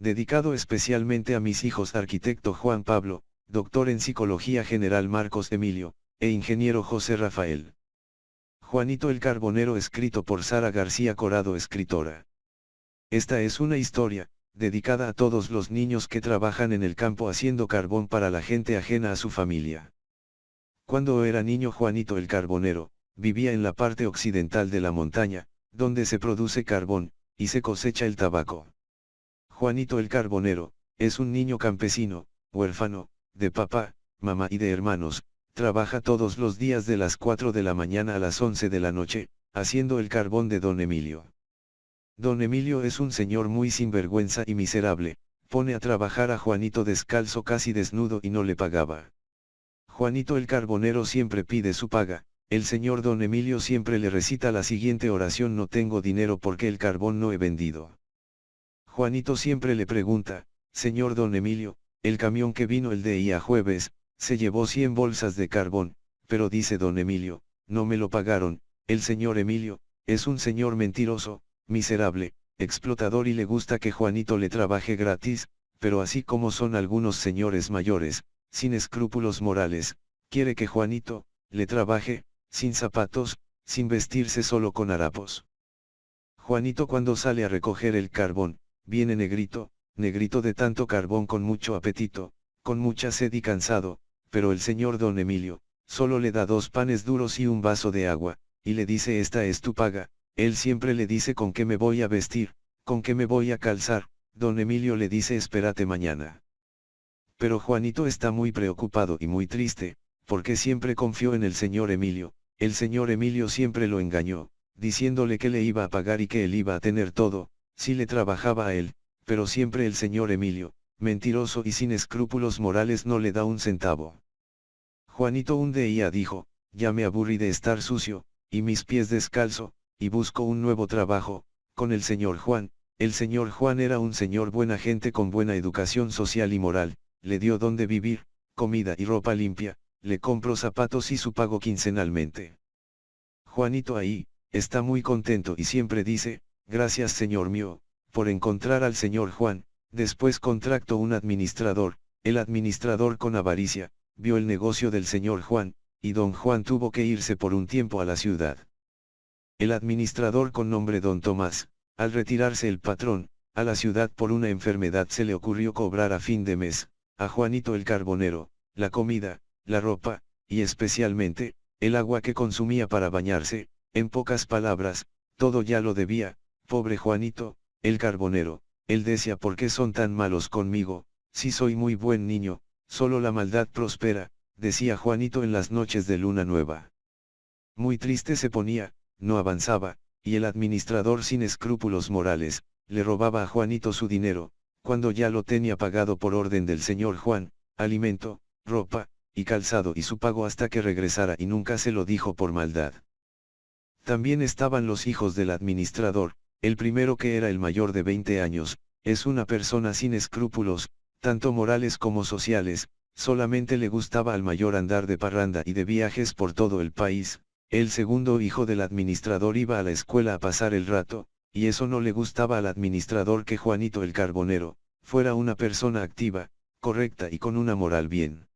dedicado especialmente a mis hijos arquitecto Juan Pablo, doctor en Psicología General Marcos Emilio, e ingeniero José Rafael. Juanito el Carbonero, escrito por Sara García Corado, escritora. Esta es una historia, dedicada a todos los niños que trabajan en el campo haciendo carbón para la gente ajena a su familia. Cuando era niño, Juanito el Carbonero vivía en la parte occidental de la montaña, donde se produce carbón, y se cosecha el tabaco. Juanito el Carbonero es un niño campesino, huérfano, de papá, mamá y de hermanos. Trabaja todos los días de las 4 de la mañana a las 11 de la noche, haciendo el carbón de don Emilio. Don Emilio es un señor muy sinvergüenza y miserable, pone a trabajar a Juanito descalzo, casi desnudo, y no le pagaba. Juanito el Carbonero siempre pide su paga, el señor don Emilio siempre le recita la siguiente oración: no tengo dinero porque el carbón no he vendido. Juanito siempre le pregunta: señor don Emilio, el camión que vino el día jueves, se llevó 100 bolsas de carbón, pero dice don Emilio, no me lo pagaron. El señor Emilio es un señor mentiroso, miserable, explotador, y le gusta que Juanito le trabaje gratis, pero así como son algunos señores mayores, sin escrúpulos morales, quiere que Juanito le trabaje, sin zapatos, sin vestirse, solo con harapos. Juanito, cuando sale a recoger el carbón, viene negrito, negrito de tanto carbón, con mucho apetito, con mucha sed y cansado, pero el señor don Emilio solo le da 2 panes duros y un vaso de agua, y le dice: esta es tu paga. Él siempre le dice: ¿con qué me voy a vestir? ¿Con qué me voy a calzar? Don Emilio le dice: espérate mañana. Pero Juanito está muy preocupado y muy triste, porque siempre confió en el señor Emilio. El señor Emilio siempre lo engañó, diciéndole que le iba a pagar y que él iba a tener todo, si le trabajaba a él, pero siempre el señor Emilio, mentiroso y sin escrúpulos morales, no le da un centavo. Juanito un día dijo: ya me aburrí de estar sucio, y mis pies descalzo, y busco un nuevo trabajo, con el señor Juan. El señor Juan era un señor buena gente con buena educación social y moral, le dio donde vivir, comida y ropa limpia, le compró zapatos y su pago quincenalmente. Juanito ahí está muy contento y siempre dice: gracias señor mío, por encontrar al señor Juan. Después contrató un administrador, el administrador con avaricia, vio el negocio del señor Juan, y don Juan tuvo que irse por un tiempo a la ciudad. El administrador, con nombre don Tomás, al retirarse el patrón a la ciudad por una enfermedad, se le ocurrió cobrar a fin de mes a Juanito el Carbonero la comida, la ropa, y especialmente el agua que consumía para bañarse. En pocas palabras, todo ya lo debía. Pobre Juanito el Carbonero, él decía: ¿por qué son tan malos conmigo, si soy muy buen niño? Solo la maldad prospera, decía Juanito en las noches de luna nueva. Muy triste se ponía, no avanzaba, y el administrador, sin escrúpulos morales, le robaba a Juanito su dinero, cuando ya lo tenía pagado por orden del señor Juan, alimento, ropa, y calzado y su pago hasta que regresara, y nunca se lo dijo por maldad. También estaban los hijos del administrador. El primero, que era el mayor de 20 años, es una persona sin escrúpulos, tanto morales como sociales, solamente le gustaba al mayor andar de parranda y de viajes por todo el país. El segundo hijo del administrador iba a la escuela a pasar el rato, y eso no le gustaba al administrador, que Juanito el Carbonero fuera una persona activa, correcta y con una moral bien.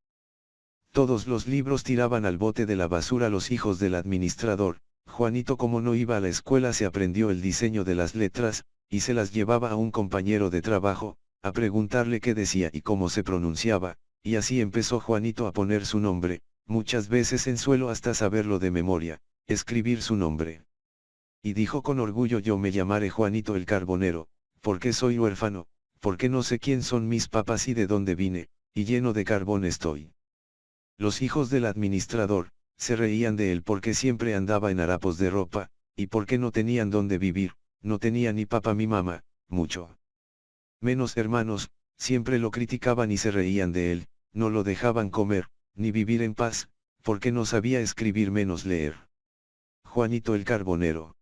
Todos los libros tiraban al bote de la basura los hijos del administrador. Juanito, como no iba a la escuela, se aprendió el diseño de las letras, y se las llevaba a un compañero de trabajo, a preguntarle qué decía y cómo se pronunciaba, y así empezó Juanito a poner su nombre, muchas veces en suelo hasta saberlo de memoria, escribir su nombre. Y dijo con orgullo: yo me llamaré Juanito el Carbonero, porque soy huérfano, porque no sé quién son mis papás y de dónde vine, y lleno de carbón estoy. Los hijos del administrador se reían de él porque siempre andaba en harapos de ropa, y porque no tenían dónde vivir, no tenía ni papá ni mamá, mucho menos hermanos. Siempre lo criticaban y se reían de él, no lo dejaban comer, ni vivir en paz, porque no sabía escribir menos leer. Juanito el Carbonero,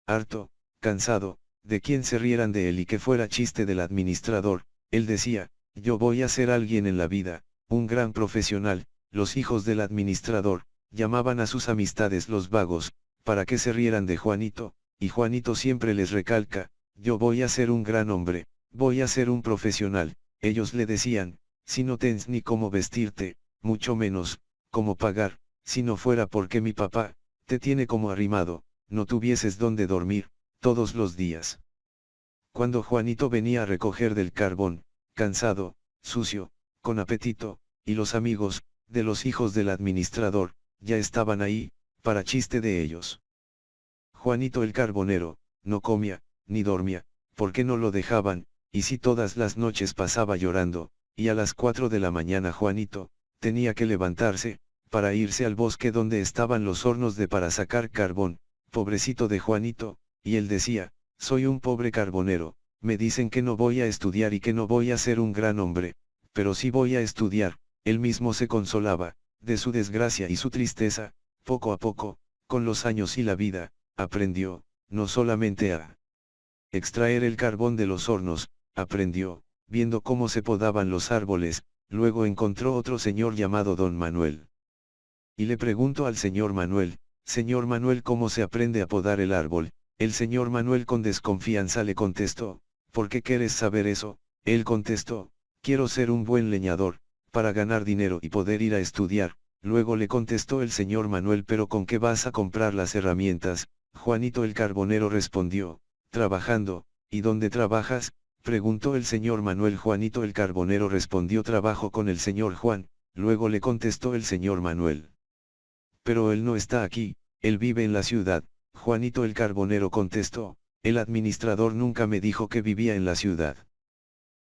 harto, cansado, de quien se rieran de él y que fuera chiste del administrador, él decía: yo voy a ser alguien en la vida, un gran profesional. Los hijos del administrador llamaban a sus amistades los vagos, para que se rieran de Juanito, y Juanito siempre les recalca: yo voy a ser un gran hombre, voy a ser un profesional, ellos le decían, si no tens ni cómo vestirte, mucho menos, cómo pagar, si no fuera porque mi papá, te tiene como arrimado, no tuvieses dónde dormir, todos los días. Cuando Juanito venía a recoger del carbón, cansado, sucio, con apetito, y los amigos, de los hijos del administrador, ya estaban ahí, para chiste de ellos. Juanito el carbonero, no comía, ni dormía, porque no lo dejaban, y si todas las noches pasaba llorando, y a las 4 de la mañana Juanito, tenía que levantarse, para irse al bosque donde estaban los hornos de para sacar carbón, pobrecito de Juanito, y él decía, soy un pobre carbonero, me dicen que no voy a estudiar y que no voy a ser un gran hombre, pero sí voy a estudiar, él mismo se consolaba, de su desgracia y su tristeza, poco a poco, con los años y la vida, aprendió, no solamente a extraer el carbón de los hornos, aprendió, viendo cómo se podaban los árboles, luego encontró otro señor llamado Don Manuel. Y le preguntó al señor Manuel, señor Manuel, ¿cómo se aprende a podar el árbol? El señor Manuel con desconfianza le contestó, ¿por qué quieres saber eso? Él contestó, quiero ser un buen leñador, para ganar dinero y poder ir a estudiar. Luego le contestó el señor Manuel, pero ¿con qué vas a comprar las herramientas? Juanito el carbonero respondió, trabajando. ¿Y dónde trabajas? Preguntó el señor Manuel. Juanito el carbonero respondió, trabajo con el señor Juan. Luego le contestó el señor Manuel, pero él no está aquí, él vive en la ciudad. Juanito el carbonero contestó, el administrador nunca me dijo que vivía en la ciudad.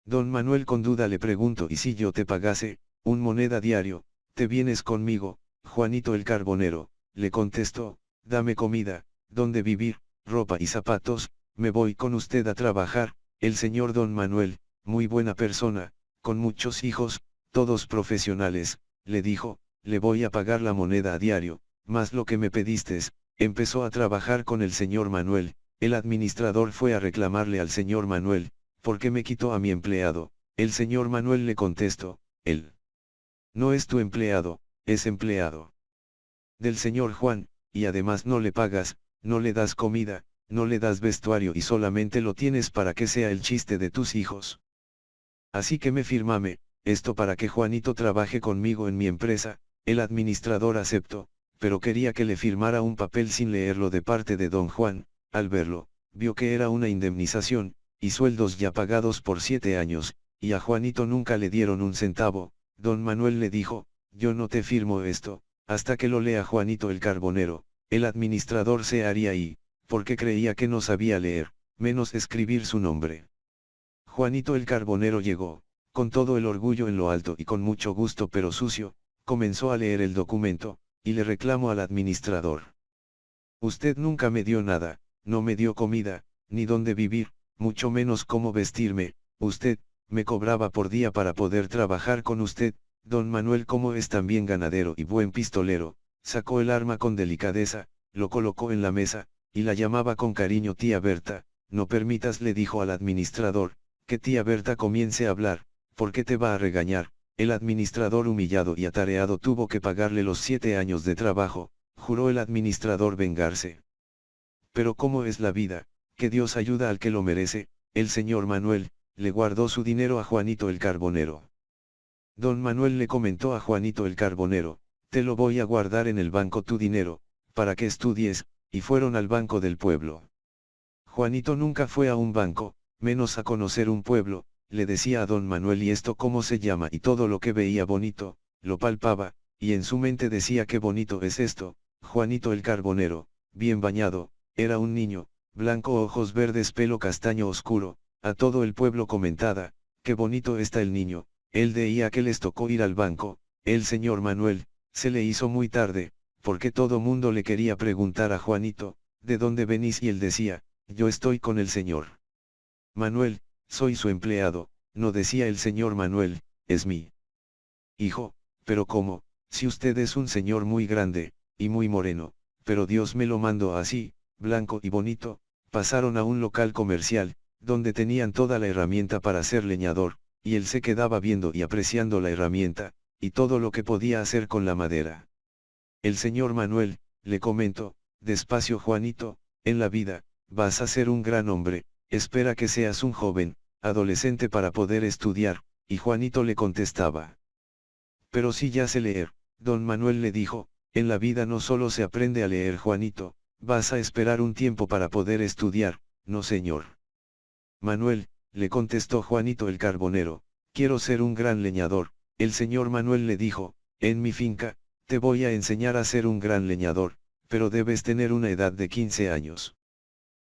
Don Manuel con duda le preguntó, ¿y si yo te pagase, un moneda diario, te vienes conmigo? Juanito el carbonero, le contestó, dame comida, donde vivir, ropa y zapatos, me voy con usted a trabajar. El señor Don Manuel, muy buena persona, con muchos hijos, todos profesionales, le dijo, le voy a pagar la moneda a diario, más lo que me pedistes. Empezó a trabajar con el señor Manuel. El administrador fue a reclamarle al señor Manuel, ¿por qué me quitó a mi empleado? El señor Manuel le contestó, él no es tu empleado, es empleado del señor Juan, y además no le pagas, no le das comida, no le das vestuario y solamente lo tienes para que sea el chiste de tus hijos. Así que me firmame, esto para que Juanito trabaje conmigo en mi empresa. El administrador aceptó, pero quería que le firmara un papel sin leerlo de parte de don Juan. Al verlo, vio que era una indemnización, y sueldos ya pagados por 7 años, y a Juanito nunca le dieron un centavo. Don Manuel le dijo, yo no te firmo esto, hasta que lo lea Juanito el carbonero. El administrador se haría y, porque creía que no sabía leer, menos escribir su nombre. Juanito el carbonero llegó, con todo el orgullo en lo alto y con mucho gusto pero sucio, comenzó a leer el documento, y le reclamó al administrador. Usted nunca me dio nada, no me dio comida, ni dónde vivir, mucho menos cómo vestirme. Usted me cobraba por día para poder trabajar con usted. Don Manuel, como es también ganadero y buen pistolero, sacó el arma con delicadeza, lo colocó en la mesa, y la llamaba con cariño tía Berta. No permitas, le dijo al administrador, que tía Berta comience a hablar, porque te va a regañar. El administrador, humillado y atareado, tuvo que pagarle los 7 años de trabajo. Juró el administrador vengarse. Pero ¿cómo es la vida? Que Dios ayuda al que lo merece. El señor Manuel le guardó su dinero a Juanito el carbonero. Don Manuel le comentó a Juanito el carbonero, te lo voy a guardar en el banco tu dinero, para que estudies, y fueron al banco del pueblo. Juanito nunca fue a un banco, menos a conocer un pueblo. Le decía a don Manuel, ¿y esto cómo se llama? Y todo lo que veía bonito, lo palpaba, y en su mente decía, qué bonito es esto. Juanito el carbonero, bien bañado, era un niño, blanco, ojos verdes, pelo castaño oscuro. A todo el pueblo comentaba, qué bonito está el niño. El día que les tocó ir al banco, el señor Manuel, se le hizo muy tarde, porque todo mundo le quería preguntar a Juanito, ¿de dónde venís? Y él decía, yo estoy con el señor Manuel, soy su empleado. No, decía el señor Manuel, es mi hijo. Pero ¿cómo? Si usted es un señor muy grande, y muy moreno, pero Dios me lo mandó así, blanco y bonito. Pasaron a un local comercial, donde tenían toda la herramienta para ser leñador, y él se quedaba viendo y apreciando la herramienta, y todo lo que podía hacer con la madera. El señor Manuel, le comentó, despacio Juanito, en la vida, vas a ser un gran hombre, espera que seas un joven, adolescente para poder estudiar, y Juanito le contestaba. Pero si ya sé leer, don Manuel le dijo, en la vida no solo se aprende a leer Juanito, vas a esperar un tiempo para poder estudiar, no señor. Manuel, le contestó Juanito el carbonero, quiero ser un gran leñador. El señor Manuel le dijo, en mi finca, te voy a enseñar a ser un gran leñador, pero debes tener una edad de 15 años.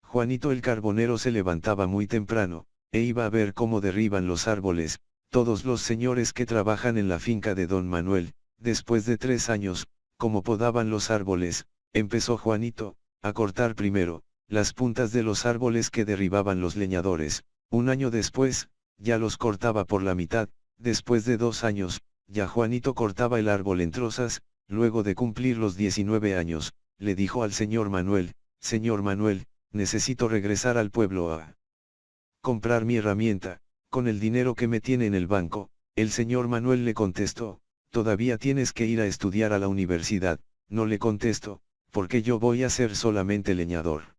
Juanito el carbonero se levantaba muy temprano, e iba a ver cómo derriban los árboles, todos los señores que trabajan en la finca de don Manuel. Después de 3 años, como podaban los árboles, empezó Juanito, a cortar primero, las puntas de los árboles que derribaban los leñadores. Un año después, ya los cortaba por la mitad. Después de 2 años, ya Juanito cortaba el árbol en trozas. Luego de cumplir los 19 años, le dijo al señor Manuel, señor Manuel, necesito regresar al pueblo a comprar mi herramienta, con el dinero que me tiene en el banco. El señor Manuel le contestó, todavía tienes que ir a estudiar a la universidad. No le contesto, porque yo voy a ser solamente leñador.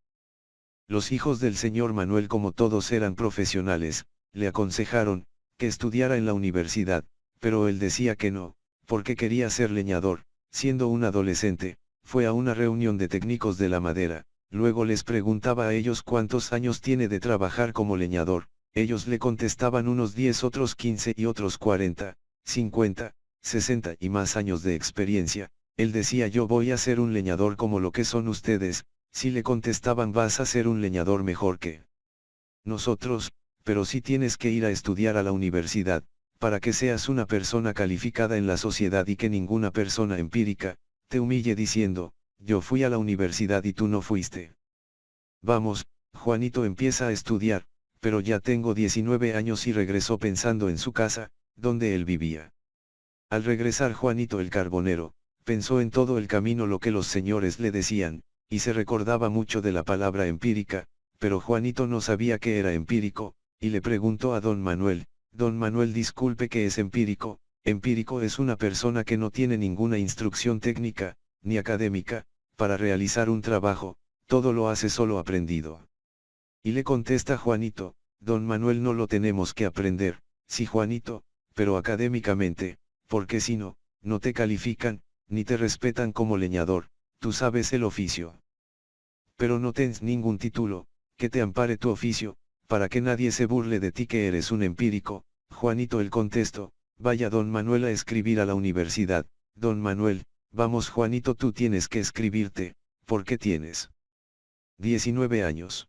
Los hijos del señor Manuel, como todos eran profesionales, le aconsejaron, que estudiara en la universidad, pero él decía que no, porque quería ser leñador. Siendo un adolescente, fue a una reunión de técnicos de la madera, luego les preguntaba a ellos cuántos años tiene de trabajar como leñador. Ellos le contestaban unos 10, otros 15 y otros 40, 50, 60 y más años de experiencia. Él decía, yo voy a ser un leñador como lo que son ustedes. Si le contestaban, vas a ser un leñador mejor que nosotros, pero sí tienes que ir a estudiar a la universidad, para que seas una persona calificada en la sociedad y que ninguna persona empírica te humille diciendo, yo fui a la universidad y tú no fuiste. Vamos, Juanito empieza a estudiar, pero ya tengo 19 años, y regresó pensando en su casa, donde él vivía. Al regresar Juanito el carbonero, pensó en todo el camino lo que los señores le decían, y se recordaba mucho de la palabra empírica, pero Juanito no sabía qué era empírico, y le preguntó a don Manuel, don Manuel, disculpe, ¿qué es empírico? Empírico es una persona que no tiene ninguna instrucción técnica, ni académica, para realizar un trabajo, todo lo hace solo aprendido. Y le contesta Juanito, don Manuel, no lo tenemos que aprender, sí Juanito, pero académicamente, porque si no, no te califican, ni te respetan como leñador, tú sabes el oficio. Pero no tens ningún título, que te ampare tu oficio, para que nadie se burle de ti que eres un empírico. Juanito el contestó, vaya don Manuel a escribir a la universidad. Don Manuel, vamos Juanito, tú tienes que escribirte, porque tienes 19 años.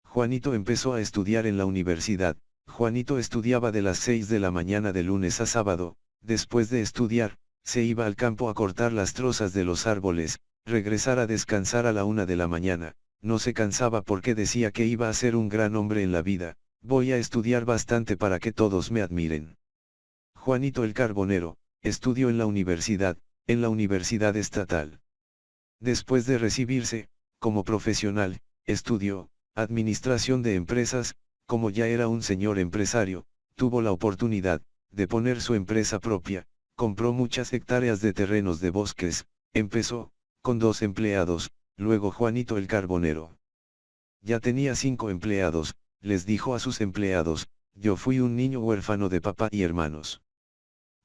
Juanito empezó a estudiar en la universidad. Juanito estudiaba de las 6 de la mañana de lunes a sábado. Después de estudiar, se iba al campo a cortar las trozas de los árboles, regresar a descansar a la 1 de la mañana, no se cansaba porque decía que iba a ser un gran hombre en la vida. Voy a estudiar bastante para que todos me admiren. Juanito el carbonero, estudió en la universidad estatal. Después de recibirse, como profesional, estudió, administración de empresas. Como ya era un señor empresario, tuvo la oportunidad, de poner su empresa propia, compró muchas hectáreas de terrenos de bosques, empezó, con 2 empleados, luego Juanito el carbonero ya tenía 5 empleados, les dijo a sus empleados, yo fui un niño huérfano de papá y hermanos.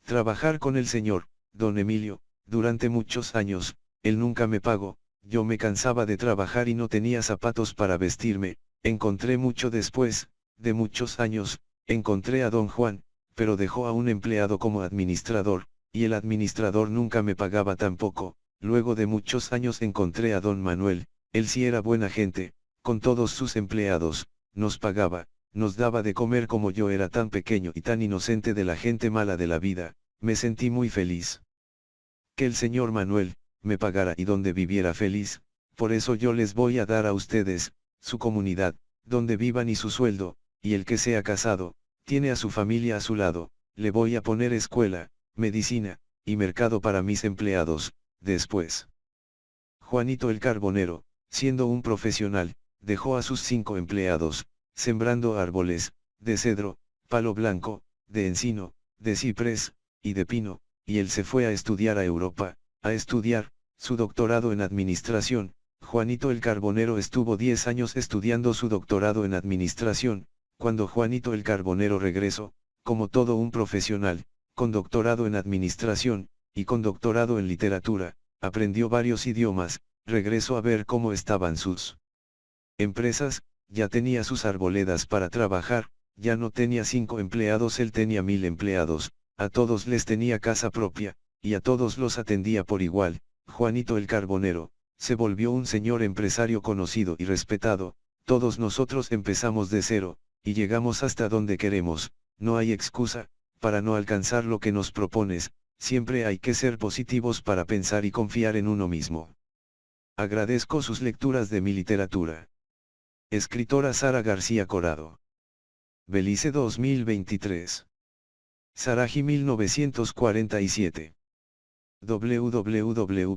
Trabajar con el señor, don Emilio, durante muchos años, él nunca me pagó, yo me cansaba de trabajar y no tenía zapatos para vestirme. Encontré mucho después, de muchos años, encontré a don Juan, pero dejó a un empleado como administrador, y el administrador nunca me pagaba tampoco. Luego de muchos años encontré a don Manuel, él sí era buena gente, con todos sus empleados, nos pagaba, nos daba de comer. Como yo era tan pequeño y tan inocente de la gente mala de la vida, me sentí muy feliz. Que el señor Manuel me pagara y donde viviera feliz. Por eso yo les voy a dar a ustedes su comunidad, donde vivan, y su sueldo, y el que sea casado, tiene a su familia a su lado, le voy a poner escuela, medicina, y mercado para mis empleados. Después, Juanito el carbonero, siendo un profesional, dejó a sus 5 empleados, sembrando árboles, de cedro, palo blanco, de encino, de ciprés, y de pino, y él se fue a estudiar a Europa, a estudiar su doctorado en administración. Juanito el carbonero estuvo 10 años estudiando su doctorado en administración, Cuando Juanito el Carbonero regresó, como todo un profesional, con doctorado en administración, y con doctorado en literatura, aprendió varios idiomas, regresó a ver cómo estaban sus empresas, ya tenía sus arboledas para trabajar, ya no tenía 5 empleados, él tenía 1000 empleados, a todos les tenía casa propia, y a todos los atendía por igual. Juanito el Carbonero, se volvió un señor empresario conocido y respetado. Todos nosotros empezamos de cero, y llegamos hasta donde queremos. No hay excusa, para no alcanzar lo que nos propones, siempre hay que ser positivos para pensar y confiar en uno mismo. Agradezco sus lecturas de mi literatura. Escritora Sara García Corado. Belice 2023. Saraji 1947. www.scribd.com